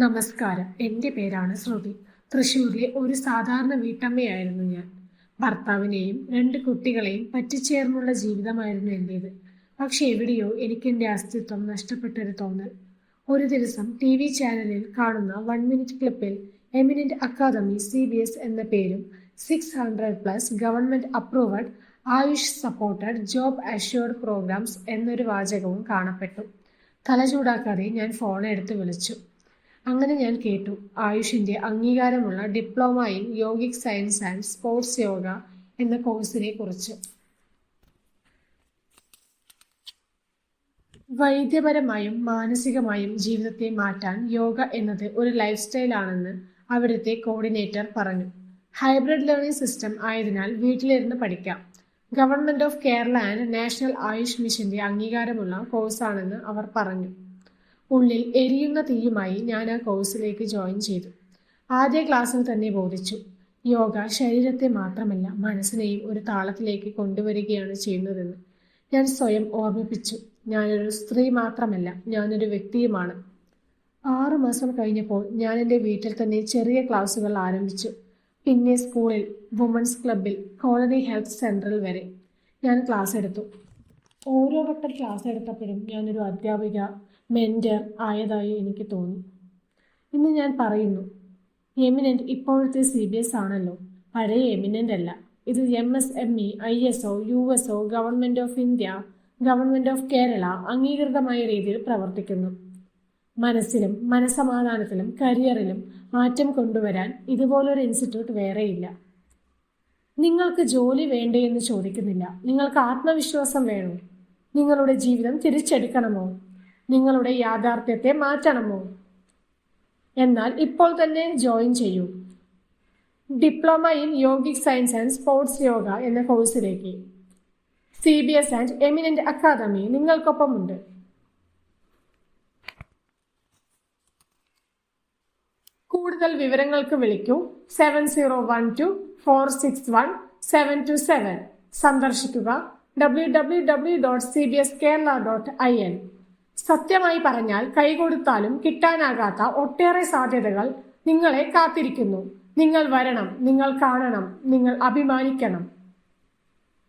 നമസ്കാരം. എൻ്റെ പേരാണ് ശ്രുതി. തൃശ്ശൂരിലെ ഒരു സാധാരണ വീട്ടമ്മയായിരുന്നു ഞാൻ. ഭർത്താവിനെയും 2 കുട്ടികളെയും പറ്റിച്ചേർന്നുള്ള ജീവിതമായിരുന്നു എൻ്റേത്. പക്ഷെ എവിടെയോ എനിക്കെൻ്റെ അസ്തിത്വം നഷ്ടപ്പെട്ടൊരു തോന്നൽ. ഒരു ദിവസം TV ചാനലിൽ കാണുന്ന 1 മിനിറ്റ് ക്ലിപ്പിൽ എമിനന്റ് അക്കാദമി CBS എന്ന പേരും 600+ government approved AYUSH supported job assured programmes എന്നൊരു വാചകവും കാണപ്പെട്ടു. തല ചൂടാക്കാതെ ഞാൻ ഫോൺ എടുത്ത് വിളിച്ചു. അങ്ങനെ ഞാൻ കേട്ടു ആയുഷിന്റെ അംഗീകാരമുള്ള diploma in yogic science and sports yoga എന്ന കോഴ്സിനെ കുറിച്ച്. വൈദ്യപരമായും മാനസികമായും ജീവിതത്തെ മാറ്റാൻ യോഗ എന്നത് ഒരു ലൈഫ് സ്റ്റൈൽ ആണെന്ന് അവിടുത്തെ കോർഡിനേറ്റർ പറഞ്ഞു. ഹൈബ്രിഡ് ലേണിംഗ് സിസ്റ്റം ആയതിനാൽ വീട്ടിലിരുന്ന് പഠിക്കാം. Government of Kerala and national Ayush മിഷന്റെ അംഗീകാരമുള്ള കോഴ്സാണെന്ന് അവർ പറഞ്ഞു. ഉള്ളിൽ എരിയുന്ന തീയുമായി ഞാൻ ആ കോഴ്സിലേക്ക് ജോയിൻ ചെയ്തു. ആദ്യ ക്ലാസ്സിൽ തന്നെ ബോധിച്ചു, യോഗ ശരീരത്തെ മാത്രമല്ല മനസ്സിനെയും ഒരു താളത്തിലേക്ക് കൊണ്ടുവരികയാണ് ചെയ്യുന്നതെന്ന്. ഞാൻ സ്വയം ഓർമ്മിപ്പിച്ചു, ഞാനൊരു സ്ത്രീ മാത്രമല്ല, ഞാനൊരു വ്യക്തിയുമാണ്. 6 മാസം കഴിഞ്ഞപ്പോൾ ഞാൻ എൻ്റെ വീട്ടിൽ തന്നെ ചെറിയ ക്ലാസ്സുകൾ ആരംഭിച്ചു. പിന്നെ സ്കൂളിൽ, വുമൻസ് ക്ലബിൽ, കോളനി ഹെൽത്ത് സെന്ററിൽ വരെ ഞാൻ ക്ലാസ് എടുത്തു. ഓരോ വട്ടം ക്ലാസ് എടുത്തപ്പോഴും ഞാനൊരു അധ്യാപിക, മെൻറ്റർ ആയതായി എനിക്ക് തോന്നി. ഇന്ന് ഞാൻ പറയുന്നു, എമിനന്റ് ഇപ്പോഴത്തെ CBS ആണല്ലോ, പഴയ എമിനന്റ് അല്ല. ഇത് MSME, ISO, USO, government of India, government of Kerala അംഗീകൃതമായ രീതിയിൽ പ്രവർത്തിക്കുന്നു. മനസ്സിലും മനസമാധാനത്തിലും കരിയറിലും മാറ്റം കൊണ്ടുവരാൻ ഇതുപോലൊരു ഇൻസ്റ്റിറ്റ്യൂട്ട് വേറെയില്ല. നിങ്ങൾക്ക് ജോലി വേണ്ടേ എന്ന് ചോദിക്കുന്നില്ല. നിങ്ങൾക്ക് ആത്മവിശ്വാസം വേണോ? നിങ്ങളുടെ ജീവിതം തിരിച്ചെടുക്കണമോ? നിങ്ങളുടെ യാഥാർത്ഥ്യത്തെ മാറ്റണമോ? എന്നാൽ ഇപ്പോൾ തന്നെ ജോയിൻ ചെയ്യൂ. Diploma in yogic science and sports yoga എന്ന കോഴ്സിലേക്ക്. CBS ആൻഡ് എമിനന്റ് അക്കാദമി നിങ്ങൾക്കൊപ്പമുണ്ട്. കൂടുതൽ വിവരങ്ങൾക്ക് വിളിക്കൂ 7012461727. സന്ദർശിക്കുക www.cbskerala.in. സത്യമായി പറഞ്ഞാൽ കൈകൊടുത്താലും കിട്ടാനാകാത്ത ഒട്ടേറെ സാധ്യതകൾ നിങ്ങളെ കാത്തിരിക്കുന്നു. നിങ്ങൾ വരണം, നിങ്ങൾ കാണണം, നിങ്ങൾ അഭിമാനിക്കണം.